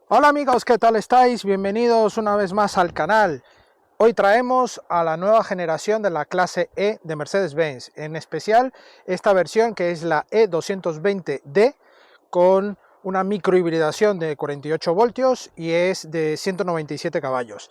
Hola amigos, ¿qué tal estáis? Bienvenidos una vez más al canal. Hoy traemos a la nueva generación de la clase E de Mercedes-Benz, en especial esta versión que es la E220D con una microhibridación de 48 voltios y es de 197 caballos.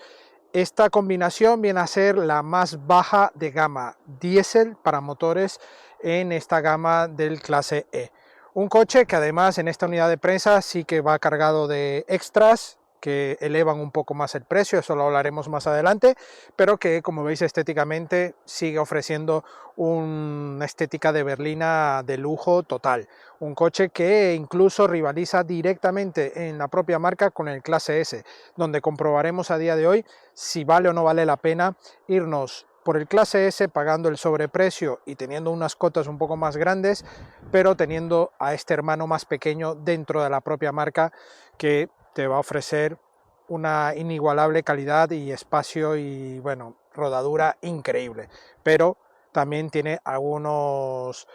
Esta combinación viene a ser la más baja de gama diésel para motores en esta gama del clase E. Un coche que además en esta unidad de prensa sí que va cargado de extras que elevan un poco más el precio, eso lo hablaremos más adelante, pero que como veis estéticamente sigue ofreciendo una estética de berlina de lujo total. Un coche que incluso rivaliza directamente en la propia marca con el clase S, donde comprobaremos a día de hoy si vale o no vale la pena irnos por el clase S pagando el sobreprecio y teniendo unas cotas un poco más grandes, pero teniendo a este hermano más pequeño dentro de la propia marca que te va a ofrecer una inigualable calidad y espacio y bueno, rodadura increíble, pero también tiene algunas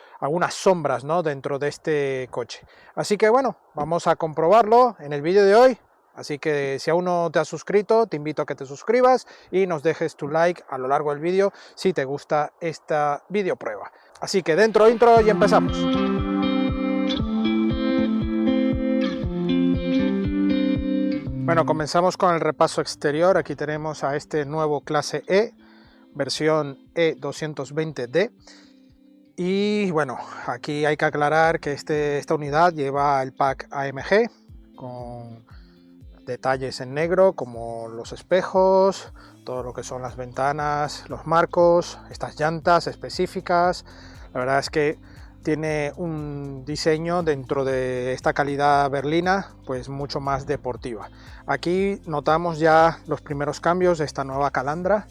sombras, ¿no?, dentro de este coche. Así que bueno, vamos a comprobarlo en el vídeo de hoy. Así que si aún no te has suscrito, te invito a que te suscribas y nos dejes tu like a lo largo del vídeo si te gusta esta video prueba. Así que dentro intro y empezamos. Bueno, comenzamos con el repaso exterior. Aquí tenemos a este nuevo clase E, versión E220D. Y bueno, aquí hay que aclarar que esta unidad lleva el pack AMG con detalles en negro como los espejos, todo lo que son las ventanas, los marcos, estas llantas específicas. La verdad es que tiene un diseño dentro de esta calidad berlina pues mucho más deportiva. Aquí notamos ya los primeros cambios de esta nueva calandra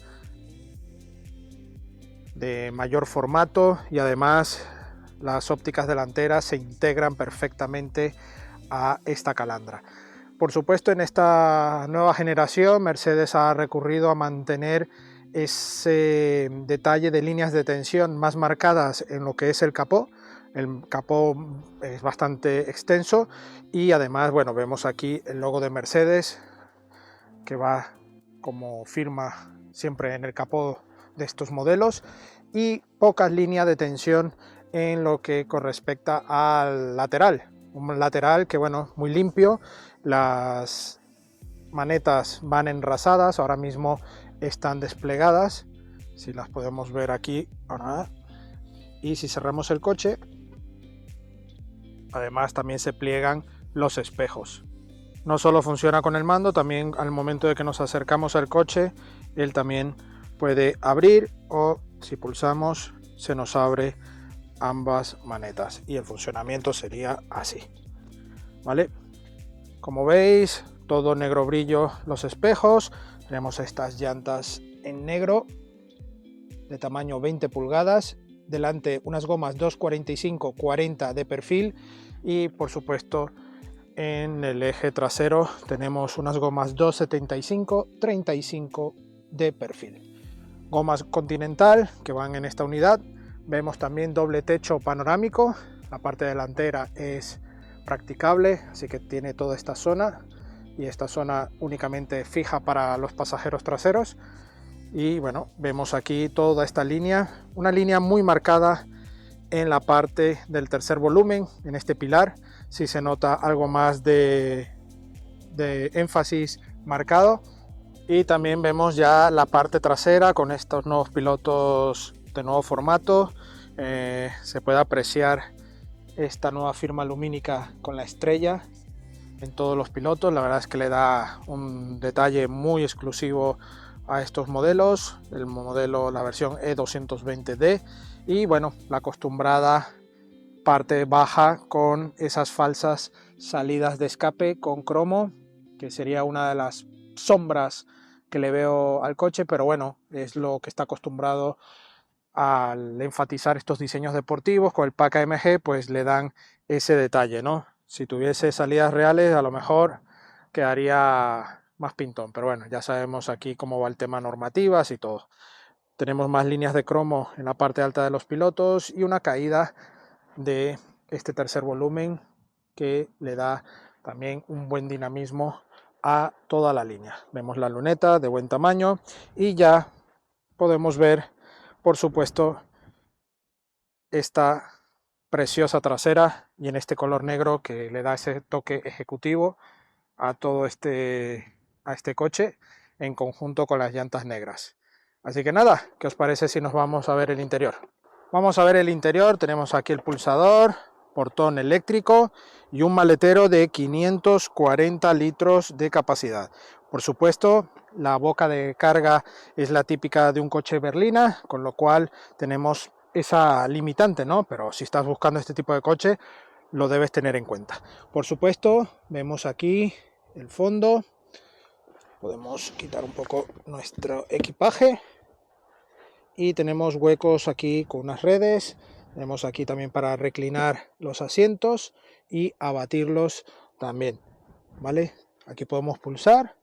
de mayor formato y además las ópticas delanteras se integran perfectamente a esta calandra. Por supuesto, en esta nueva generación Mercedes ha recurrido a mantener ese detalle de líneas de tensión más marcadas en lo que es el capó. El capó es bastante extenso y además, bueno, vemos aquí el logo de Mercedes que va como firma siempre en el capó de estos modelos y pocas líneas de tensión en lo que correspecta al lateral. Un lateral que, bueno, muy limpio, las manetas van enrasadas, ahora mismo están desplegadas, si las podemos ver aquí ahora. Y si cerramos el coche, además también se pliegan los espejos. No solo funciona con el mando, también al momento de que nos acercamos al coche, él también puede abrir o si pulsamos se nos abre ambas manetas y el funcionamiento sería así, ¿vale? Como veis, todo negro brillo los espejos, tenemos estas llantas en negro de tamaño 20 pulgadas, delante unas gomas 245-40 de perfil y por supuesto en el eje trasero tenemos unas gomas 275-35 de perfil. Gomas Continental que van en esta unidad. Vemos también doble techo panorámico. La parte delantera es practicable, así que tiene toda esta zona y esta zona únicamente fija para los pasajeros traseros. Y bueno, vemos aquí toda esta línea, una línea muy marcada en la parte del tercer volumen, en este pilar, sí se nota algo más de énfasis marcado. Y también vemos ya la parte trasera con estos nuevos pilotos de nuevo formato. Se puede apreciar esta nueva firma lumínica con la estrella en todos los pilotos. La verdad es que le da un detalle muy exclusivo a estos modelos, el modelo, la versión E220D y bueno, la acostumbrada parte baja con esas falsas salidas de escape con cromo, que sería una de las sombras que le veo al coche, pero bueno, es lo que está acostumbrado al enfatizar estos diseños deportivos. Con el pack AMG pues le dan ese detalle, ¿no? Si tuviese salidas reales a lo mejor quedaría más pintón, pero bueno, ya sabemos aquí cómo va el tema normativas y todo. Tenemos más líneas de cromo en la parte alta de los pilotos y una caída de este tercer volumen que le da también un buen dinamismo a toda la línea. Vemos la luneta de buen tamaño y ya podemos ver, por supuesto, esta preciosa trasera y en este color negro que le da ese toque ejecutivo a todo a este coche, en conjunto con las llantas negras. Así que nada, ¿qué os parece si nos vamos a ver el interior? Vamos a ver el interior. Tenemos aquí el pulsador, portón eléctrico y un maletero de 540 litros de capacidad. Por supuesto, la boca de carga es la típica de un coche berlina, con lo cual tenemos esa limitante, ¿no? Pero si estás buscando este tipo de coche, lo debes tener en cuenta. Por supuesto, vemos aquí el fondo. Podemos quitar un poco nuestro equipaje y tenemos huecos aquí con unas redes. Tenemos aquí también para reclinar los asientos y abatirlos también, ¿vale? Aquí podemos pulsar,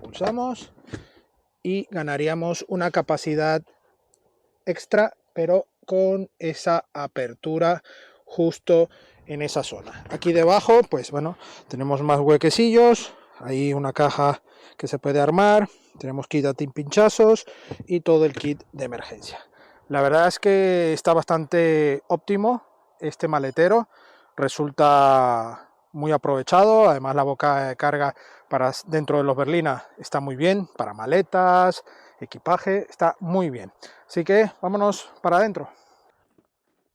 pulsamos y ganaríamos una capacidad extra, pero con esa apertura justo en esa zona. Aquí debajo, pues bueno, tenemos más huequecillos, hay una caja que se puede armar, tenemos kit anti-pinchazos y todo el kit de emergencia. La verdad es que está bastante óptimo este maletero, resulta muy aprovechado, además la boca de carga para dentro de los berlinas está muy bien, para maletas, equipaje, está muy bien. Así que vámonos para adentro.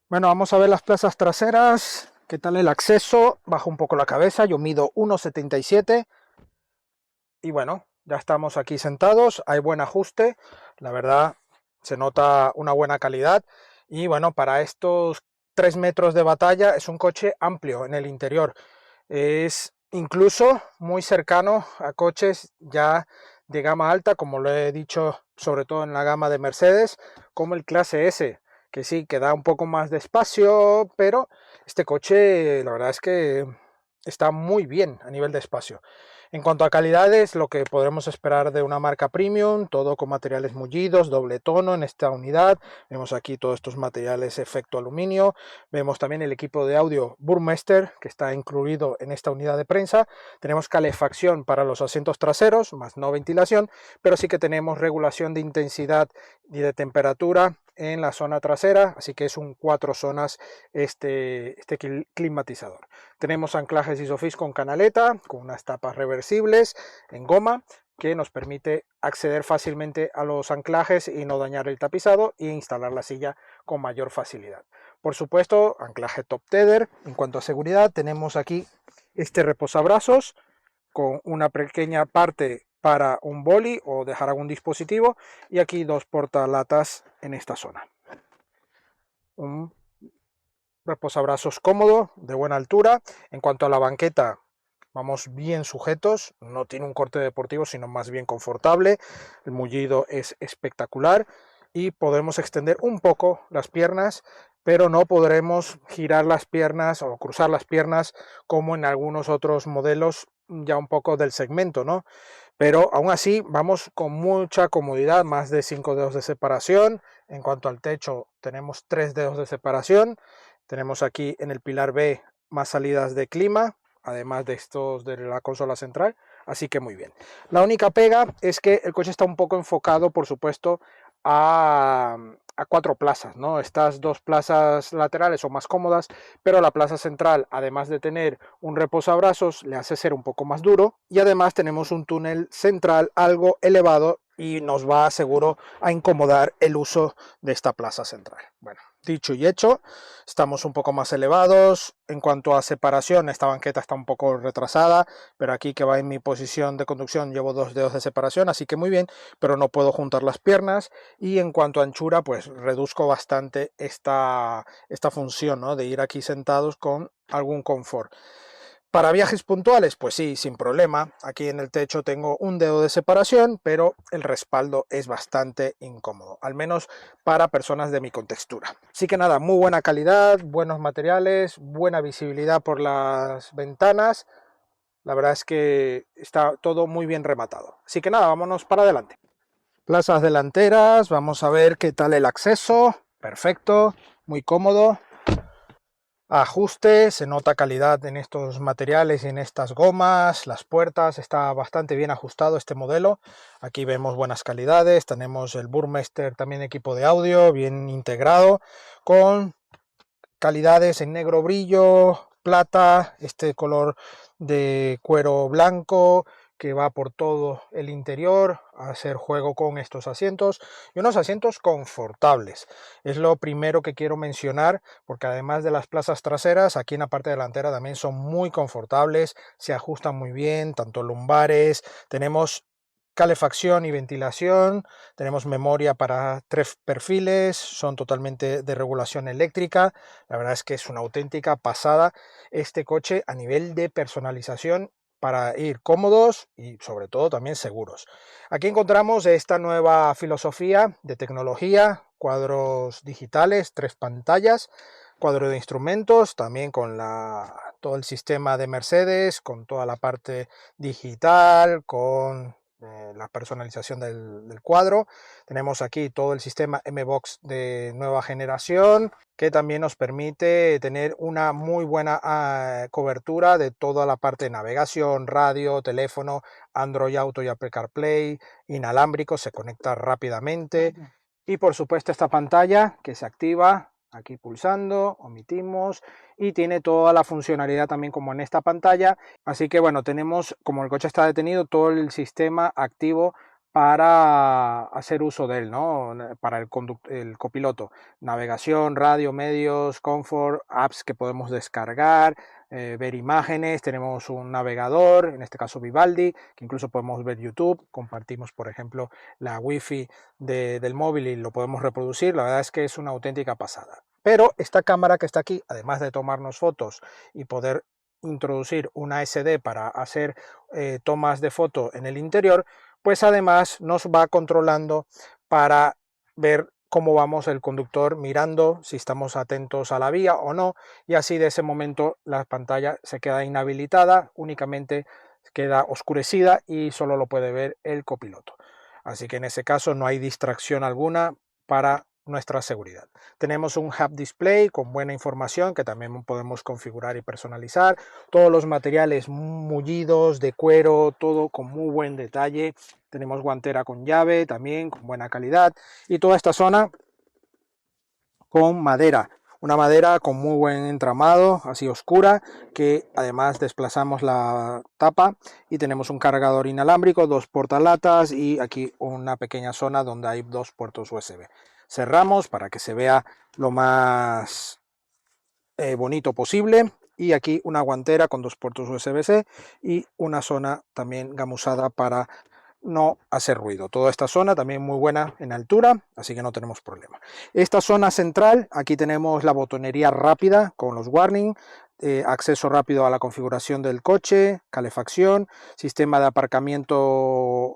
Bueno, vamos a ver las plazas traseras. ¿Qué tal el acceso? Bajo un poco la cabeza, yo mido 1,77 y bueno, ya estamos aquí sentados, hay buen ajuste, la verdad se nota una buena calidad y bueno, para estos 3 metros de batalla es un coche amplio en el interior. Es incluso muy cercano a coches ya de gama alta, como lo he dicho, sobre todo en la gama de Mercedes, como el Clase S, que sí, que da un poco más de espacio, pero este coche la verdad es que está muy bien a nivel de espacio. En cuanto a calidades, lo que podremos esperar de una marca premium, todo con materiales mullidos, doble tono en esta unidad. Vemos aquí todos estos materiales efecto aluminio. Vemos también el equipo de audio Burmester, que está incluido en esta unidad de prensa. Tenemos calefacción para los asientos traseros, más no ventilación, pero sí que tenemos regulación de intensidad y de temperatura en la zona trasera, así que es un 4 zonas este climatizador. Tenemos anclajes Isofix con canaleta, con unas tapas reversibles en goma, que nos permite acceder fácilmente a los anclajes y no dañar el tapizado e instalar la silla con mayor facilidad. Por supuesto, anclaje top tether. En cuanto a seguridad, tenemos aquí este reposabrazos con una pequeña parte para un boli o dejar algún dispositivo y aquí dos portalatas en esta zona. Un reposabrazos cómodo, de buena altura. En cuanto a la banqueta, vamos bien sujetos, no tiene un corte deportivo, sino más bien confortable. El mullido es espectacular y podemos extender un poco las piernas, pero no podremos girar las piernas o cruzar las piernas como en algunos otros modelos ya un poco del segmento, ¿no? Pero aún así vamos con mucha comodidad, más de 5 dedos de separación. En cuanto al techo, tenemos 3 dedos de separación. Tenemos aquí en el pilar B más salidas de clima, además de estos de la consola central, así que muy bien. La única pega es que el coche está un poco enfocado, por supuesto, a 4 plazas, ¿no? Estas 2 plazas laterales son más cómodas, pero la plaza central, además de tener un reposabrazos, le hace ser un poco más duro y además tenemos un túnel central algo elevado y nos va seguro a incomodar el uso de esta plaza central. Bueno, dicho y hecho, estamos un poco más elevados. En cuanto a separación, esta banqueta está un poco retrasada, pero aquí que va en mi posición de conducción llevo 2 dedos de separación, así que muy bien, pero no puedo juntar las piernas. Y en cuanto a anchura, pues reduzco bastante esta función, ¿no? De ir aquí sentados con algún confort. Para viajes puntuales, pues sí, sin problema. Aquí en el techo tengo un dedo de separación, pero el respaldo es bastante incómodo, al menos para personas de mi contextura. Así que nada, muy buena calidad, buenos materiales, buena visibilidad por las ventanas. La verdad es que está todo muy bien rematado. Así que nada, vámonos para adelante. Plazas delanteras, vamos a ver qué tal el acceso. Perfecto, muy cómodo. ajuste, se nota calidad en estos materiales y en estas gomas, las puertas, está bastante bien ajustado este modelo. Aquí vemos buenas calidades, tenemos el Burmester también equipo de audio bien integrado con calidades en negro brillo, plata, este color de cuero blanco que va por todo el interior, a hacer juego con estos asientos y unos asientos confortables. Es lo primero que quiero mencionar porque además de las plazas traseras, aquí en la parte delantera también son muy confortables, se ajustan muy bien, tanto lumbares, tenemos calefacción y ventilación, tenemos memoria para 3 perfiles, son totalmente de regulación eléctrica. La verdad es que es una auténtica pasada este coche a nivel de personalización para ir cómodos y sobre todo también seguros. Aquí encontramos esta nueva filosofía de tecnología, cuadros digitales, 3 pantallas, cuadro de instrumentos, también con todo el sistema de Mercedes, con toda la parte digital, con la personalización del cuadro. Tenemos aquí todo el sistema M-Box de nueva generación que también nos permite tener una muy buena cobertura de toda la parte de navegación, radio, teléfono, Android Auto y Apple CarPlay, inalámbrico, se conecta rápidamente. Y por supuesto esta pantalla que se activa aquí pulsando, omitimos y tiene toda la funcionalidad también como en esta pantalla. Así que bueno, tenemos, como el coche está detenido, todo el sistema activo para hacer uso de él, ¿no? Para el copiloto. Navegación, radio, medios, confort, apps que podemos descargar, ver imágenes, tenemos un navegador, en este caso Vivaldi, que incluso podemos ver YouTube, compartimos por ejemplo la wifi del móvil y lo podemos reproducir. La verdad es que es una auténtica pasada. Pero esta cámara que está aquí, además de tomarnos fotos y poder introducir una SD para hacer tomas de foto en el interior, pues además nos va controlando para ver cómo vamos el conductor mirando, si estamos atentos a la vía o no, y así de ese momento la pantalla se queda inhabilitada, únicamente queda oscurecida y solo lo puede ver el copiloto. Así que en ese caso no hay distracción alguna para nuestra seguridad. Tenemos un Hub Display con buena información que también podemos configurar y personalizar. Todos los materiales mullidos, de cuero, todo con muy buen detalle. Tenemos guantera con llave también con buena calidad y toda esta zona con madera. Una madera con muy buen entramado, así oscura, que además desplazamos la tapa y tenemos un cargador inalámbrico, 2 portalatas y aquí una pequeña zona donde hay 2 puertos USB. Cerramos para que se vea lo más bonito posible y aquí una guantera con 2 puertos USB-C y una zona también gamuzada para no hacer ruido. Toda esta zona también muy buena en altura, así que no tenemos problema. Esta zona central, aquí tenemos la botonería rápida con los warning, acceso rápido a la configuración del coche, calefacción, sistema de aparcamiento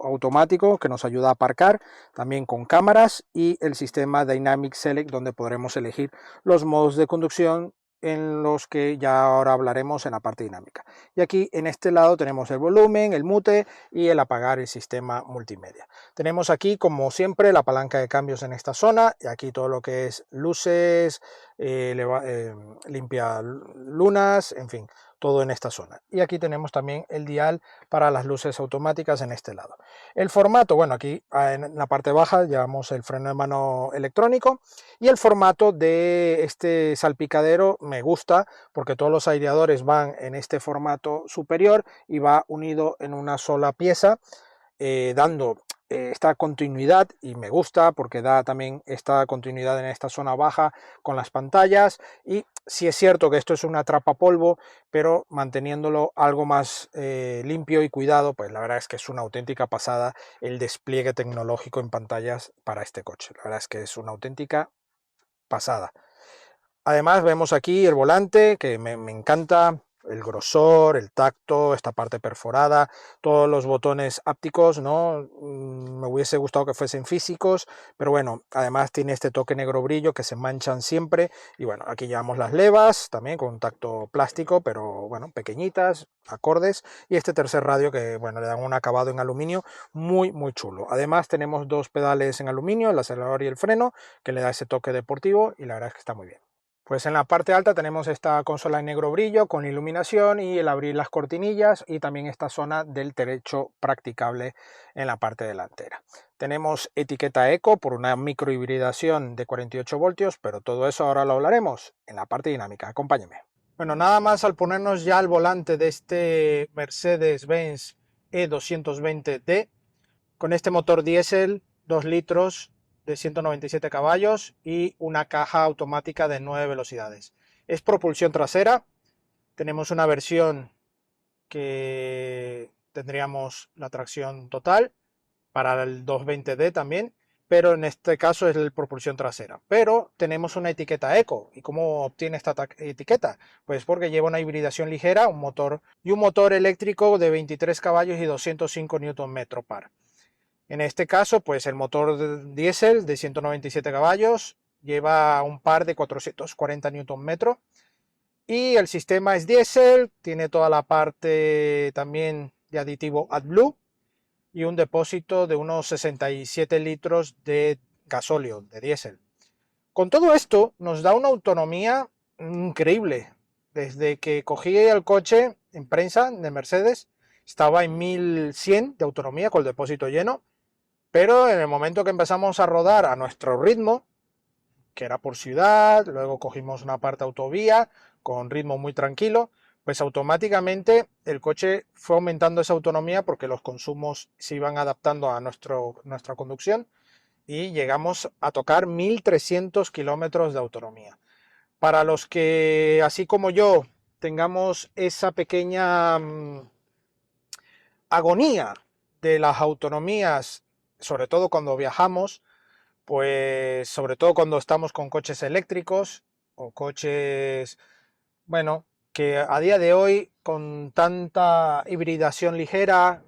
automático que nos ayuda a aparcar, también con cámaras y el sistema Dynamic Select donde podremos elegir los modos de conducción en los que ya ahora hablaremos en la parte dinámica. Y aquí en este lado tenemos el volumen, el mute y el apagar el sistema multimedia. Tenemos aquí como siempre la palanca de cambios en esta zona y aquí todo lo que es luces, limpia lunas, en fin, todo en esta zona. Y aquí tenemos también el dial para las luces automáticas en este lado. El formato, bueno, aquí en la parte baja llevamos el freno de mano electrónico y el formato de este salpicadero me gusta porque todos los aireadores van en este formato superior y va unido en una sola pieza, dando esta continuidad y me gusta porque da también esta continuidad en esta zona baja con las pantallas y sí es cierto que esto es una atrapapolvo pero manteniéndolo algo más limpio y cuidado, pues la verdad es que es una auténtica pasada el despliegue tecnológico en pantallas para este coche. La verdad es que es una auténtica pasada. Además vemos aquí el volante que me encanta, el grosor, el tacto, esta parte perforada, todos los botones ápticos, ¿no? Me hubiese gustado que fuesen físicos, pero bueno, además tiene este toque negro brillo que se manchan siempre. Y bueno, aquí llevamos las levas, también con un tacto plástico, pero bueno, pequeñitas, acordes. Y este tercer radio que, bueno, le dan un acabado en aluminio muy, muy chulo. Además tenemos 2 pedales en aluminio, el acelerador y el freno, que le da ese toque deportivo y la verdad es que está muy bien. Pues en la parte alta tenemos esta consola en negro brillo con iluminación y el abrir las cortinillas y también esta zona del techo practicable en la parte delantera. Tenemos etiqueta Eco por una microhibridación de 48 voltios, pero todo eso ahora lo hablaremos en la parte dinámica. Acompáñenme. Bueno, nada más al ponernos ya al volante de este Mercedes-Benz E220D con este motor diésel 2 litros de 197 caballos y una caja automática de 9 velocidades. Es propulsión trasera, tenemos una versión que tendríamos la tracción total para el 220D también, pero en este caso es la propulsión trasera. Pero tenemos una etiqueta Eco. ¿Y cómo obtiene esta etiqueta? Pues porque lleva una hibridación ligera, un motor eléctrico de 23 caballos y 205 Nm par. En este caso, pues el motor diésel de 197 caballos lleva un par de 440 Nm y el sistema es diésel, tiene toda la parte también de aditivo AdBlue y un depósito de unos 67 litros de gasóleo, de diésel. Con todo esto nos da una autonomía increíble. Desde que cogí el coche en prensa de Mercedes, estaba en 1100 de autonomía con el depósito lleno. Pero en el momento que empezamos a rodar a nuestro ritmo, que era por ciudad, luego cogimos una parte autovía con ritmo muy tranquilo, pues automáticamente el coche fue aumentando esa autonomía porque los consumos se iban adaptando a nuestra conducción y llegamos a tocar 1300 kilómetros de autonomía. Para los que, así como yo, tengamos esa pequeña agonía de las autonomías, sobre todo cuando viajamos, pues sobre todo cuando estamos con coches eléctricos o coches, bueno, que a día de hoy con tanta hibridación ligera,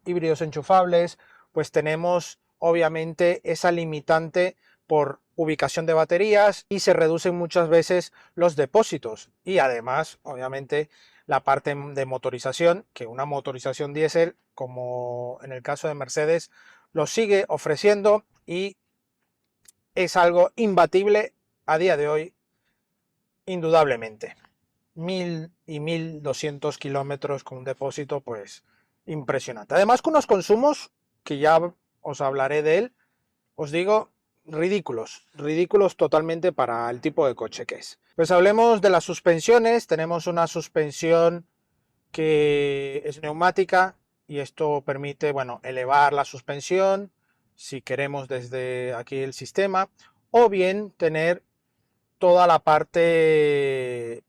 híbridos enchufables, pues tenemos obviamente esa limitante por ubicación de baterías y se reducen muchas veces los depósitos y además obviamente la parte de motorización, que una motorización diésel como en el caso de Mercedes lo sigue ofreciendo y es algo imbatible a día de hoy, indudablemente. 1000 y 1200 kilómetros con un depósito, pues impresionante. Además, con unos consumos, que ya os hablaré de él, os digo, ridículos totalmente para el tipo de coche que es. Pues hablemos de las suspensiones. Tenemos una suspensión que es neumática y esto permite, bueno, elevar la suspensión si queremos desde aquí el sistema, o bien tener toda la parte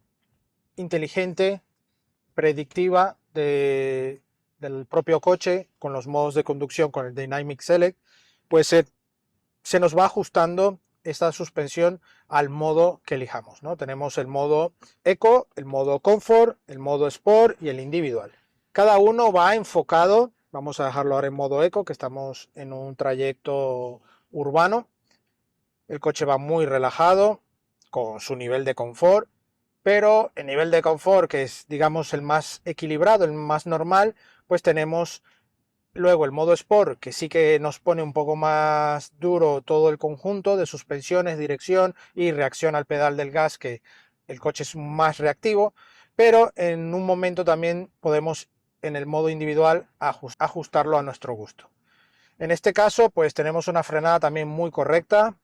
inteligente, predictiva del propio coche con los modos de conducción, con el Dynamic Select, pues se nos va ajustando esta suspensión al modo que elijamos, ¿no? Tenemos el modo Eco, el modo Comfort, el modo Sport y el Individual. Cada uno va enfocado, vamos a dejarlo ahora en modo Eco, que estamos en un trayecto urbano. El coche va muy relajado, con su nivel de confort, pero el nivel de confort, que es digamos el más equilibrado, el más normal, pues tenemos luego el modo Sport, que sí que nos pone un poco más duro todo el conjunto de suspensiones, dirección y reacción al pedal del gas, que el coche es más reactivo, pero en un momento también podemos en el modo individual ajustarlo a nuestro gusto. En este caso pues tenemos una frenada también muy correcta,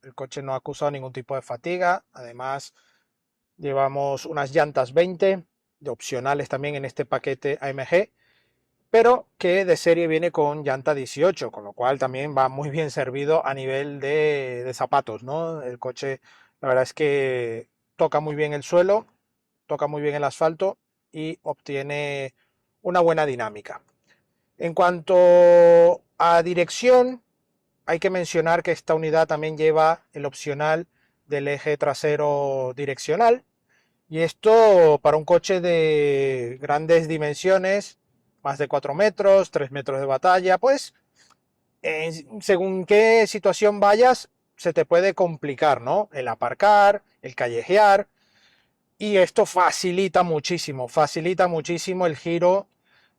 el coche no ha acusado ningún tipo de fatiga, además llevamos unas llantas 20 de opcionales también en este paquete AMG, pero que de serie viene con llanta 18, con lo cual también va muy bien servido a nivel de zapatos, ¿no? El coche, la verdad es que toca muy bien el suelo, toca muy bien el asfalto y obtiene una buena dinámica. En cuanto a dirección, hay que mencionar que esta unidad también lleva el opcional del eje trasero direccional, y esto para un coche de grandes dimensiones, más de 4 metros, 3 metros de batalla, pues según qué situación vayas, se te puede complicar, ¿no? El aparcar, el callejear, y esto facilita muchísimo el giro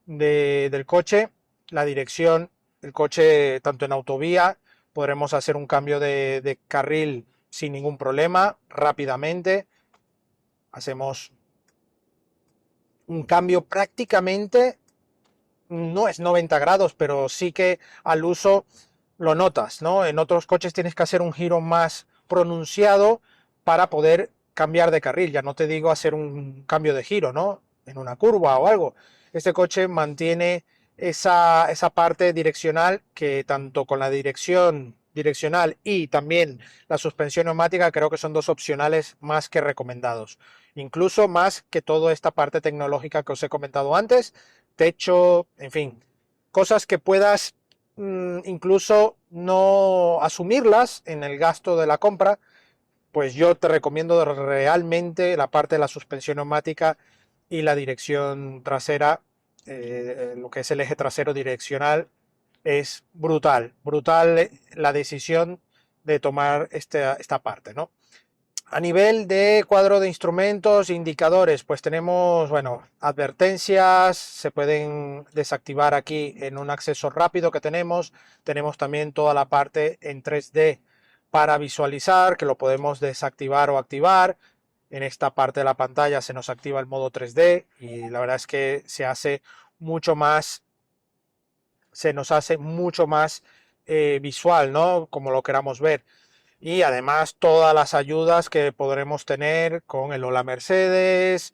del coche, la dirección, el coche tanto en autovía, podremos hacer un cambio de carril sin ningún problema, rápidamente, hacemos un cambio prácticamente, no es 90 grados, pero sí que al uso lo notas, ¿no? En otros coches tienes que hacer un giro más pronunciado para poder cambiar de carril, ya no te digo hacer un cambio de giro, ¿no? En una curva o algo. Este coche mantiene esa parte direccional que tanto con la dirección direccional y también la suspensión neumática creo que son dos opcionales más que recomendados, incluso más que toda esta parte tecnológica que os he comentado antes, techo, en fin, cosas que puedas incluso no asumirlas en el gasto de la compra. Pues yo te recomiendo realmente la parte de la suspensión neumática y la dirección trasera, lo que es el eje trasero direccional, es brutal, brutal la decisión de tomar esta parte, ¿no? A nivel de cuadro de instrumentos, indicadores, pues tenemos, bueno, advertencias, se pueden desactivar aquí en un acceso rápido que tenemos. Tenemos también toda la parte en 3D para visualizar, que lo podemos desactivar o activar. En esta parte de la pantalla se nos activa el modo 3D y la verdad es que se nos hace mucho más visual, ¿no? Como lo queramos ver. Y además todas las ayudas que podremos tener con el Hola Mercedes,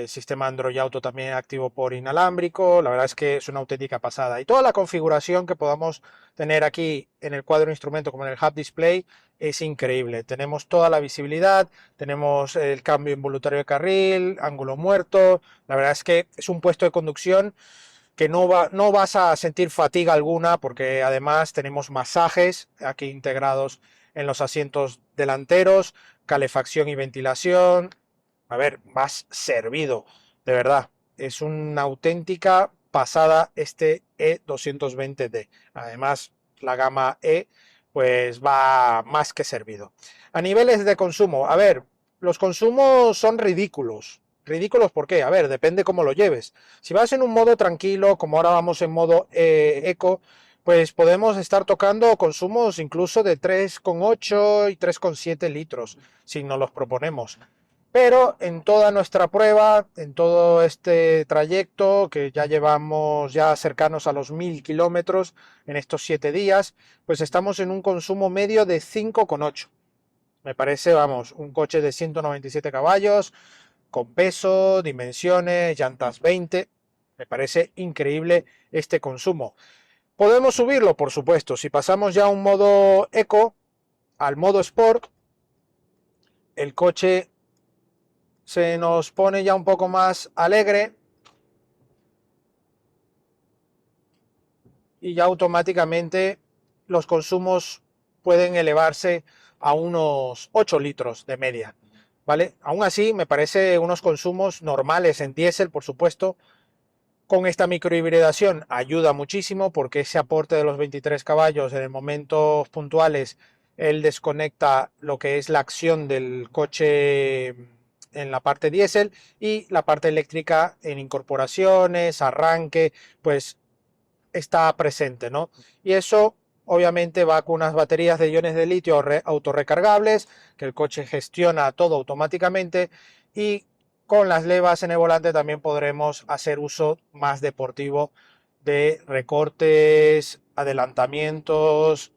sistema Android Auto también activo por inalámbrico. La verdad es que es una auténtica pasada. Y toda la configuración que podamos tener aquí en el cuadro de instrumento como en el Hub Display es increíble. Tenemos toda la visibilidad, tenemos el cambio involuntario de carril, ángulo muerto. La verdad es que es un puesto de conducción que no vas a sentir fatiga alguna, porque además tenemos masajes aquí integrados en los asientos delanteros, calefacción y ventilación. A ver, vas servido, de verdad. Es una auténtica pasada este E220D. Además, la gama E pues va más que servido. A niveles de consumo, a ver, los consumos son ridículos. ¿Ridículos por qué? A ver, depende cómo lo lleves. Si vas en un modo tranquilo, como ahora vamos en modo eco, pues podemos estar tocando consumos incluso de 3,8 y 3,7 litros, si nos los proponemos. Pero en toda nuestra prueba, en todo este trayecto, que ya llevamos ya cercanos a los 1000 kilómetros en estos 7 días, pues estamos en un consumo medio de 5,8. Me parece, vamos, un coche de 197 caballos, con peso, dimensiones, llantas 20. Me parece increíble este consumo. Podemos subirlo, por supuesto. Si pasamos ya a un modo eco, al modo sport, el coche se nos pone ya un poco más alegre y ya automáticamente los consumos pueden elevarse a unos 8 litros de media, ¿vale? Aún así me parece unos consumos normales en diésel, por supuesto. Con esta microhibridación ayuda muchísimo porque ese aporte de los 23 caballos en momentos puntuales, él desconecta lo que es la acción del coche en la parte diésel y la parte eléctrica en incorporaciones, arranque, pues está presente, ¿no? Y eso obviamente va con unas baterías de iones de litio autorrecargables, que el coche gestiona todo automáticamente, y con las levas en el volante también podremos hacer uso más deportivo de recortes, adelantamientos.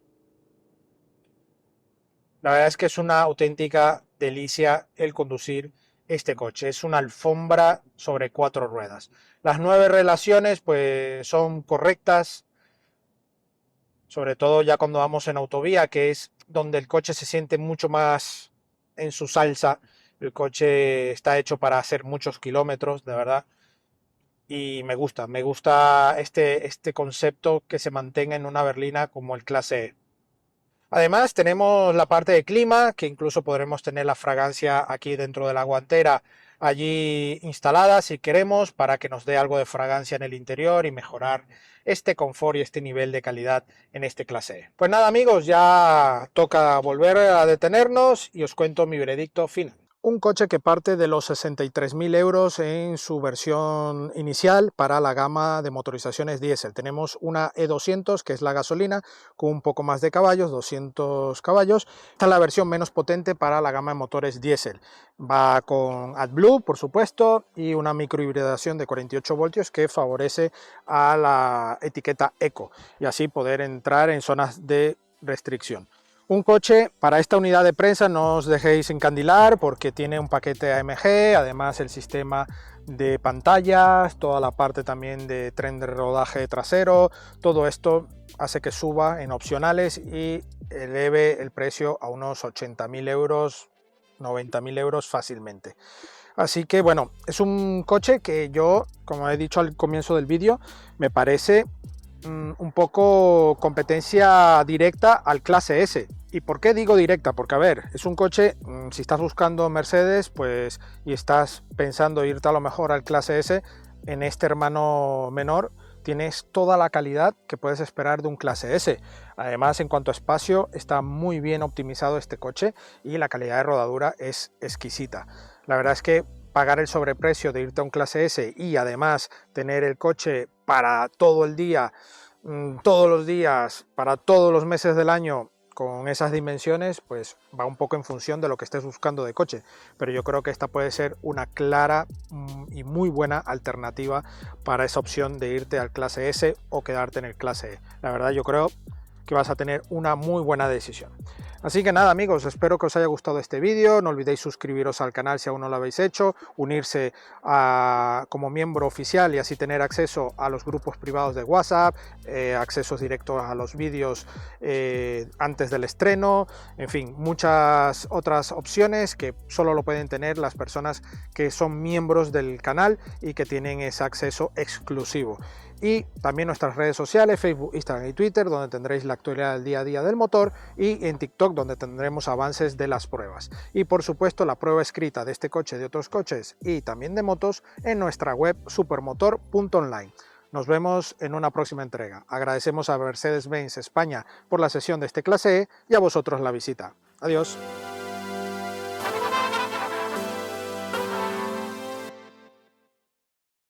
La verdad es que es una auténtica delicia el conducir este coche. Es una alfombra sobre 4 ruedas. Las 9 relaciones pues son correctas, sobre todo ya cuando vamos en autovía, que es donde el coche se siente mucho más en su salsa. El coche está hecho para hacer muchos kilómetros, de verdad. Y me gusta este concepto que se mantenga en una berlina como el clase E. Además tenemos la parte de clima, que incluso podremos tener la fragancia aquí dentro de la guantera allí instalada si queremos, para que nos dé algo de fragancia en el interior y mejorar este confort y este nivel de calidad en este clase E. Pues nada amigos, ya toca volver a detenernos y os cuento mi veredicto final. Un coche que parte de los 63.000 euros en su versión inicial para la gama de motorizaciones diésel. Tenemos una E200, que es la gasolina, con un poco más de caballos, 200 caballos. Esta es la versión menos potente para la gama de motores diésel. Va con AdBlue, por supuesto, y una microhibridación de 48 voltios que favorece a la etiqueta Eco y así poder entrar en zonas de restricción. Un coche, para esta unidad de prensa no os dejéis encandilar porque tiene un paquete AMG, además el sistema de pantallas, toda la parte también de tren de rodaje trasero, todo esto hace que suba en opcionales y eleve el precio a unos 80.000 euros, 90.000 euros fácilmente. Así que bueno, es un coche que yo, como he dicho al comienzo del vídeo, me parece un poco competencia directa al clase S. ¿Y por qué digo directa? Porque a ver, es un coche, si estás buscando Mercedes, pues y estás pensando irte a lo mejor al clase S, en este hermano menor tienes toda la calidad que puedes esperar de un clase S. Además, en cuanto a espacio, está muy bien optimizado este coche y la calidad de rodadura es exquisita. La verdad es que pagar el sobreprecio de irte a un clase S y además tener el coche para todo el día, todos los días, para todos los meses del año, con esas dimensiones, pues va un poco en función de lo que estés buscando de coche, pero yo creo que esta puede ser una clara y muy buena alternativa para esa opción de irte al clase S o quedarte en el clase E. La verdad yo creo que vas a tener una muy buena decisión. Así que nada amigos, espero que os haya gustado este vídeo, no olvidéis suscribiros al canal si aún no lo habéis hecho, unirse como miembro oficial y así tener acceso a los grupos privados de WhatsApp, accesos directos a los vídeos antes del estreno, en fin, muchas otras opciones que solo lo pueden tener las personas que son miembros del canal y que tienen ese acceso exclusivo. Y también nuestras redes sociales, Facebook, Instagram y Twitter, donde tendréis la actualidad del día a día del motor, y en TikTok, donde tendremos avances de las pruebas. Y por supuesto la prueba escrita de este coche, de otros coches y también de motos en nuestra web supermotor.online. Nos vemos en una próxima entrega. Agradecemos a Mercedes-Benz España por la sesión de este clase E y a vosotros la visita. Adiós.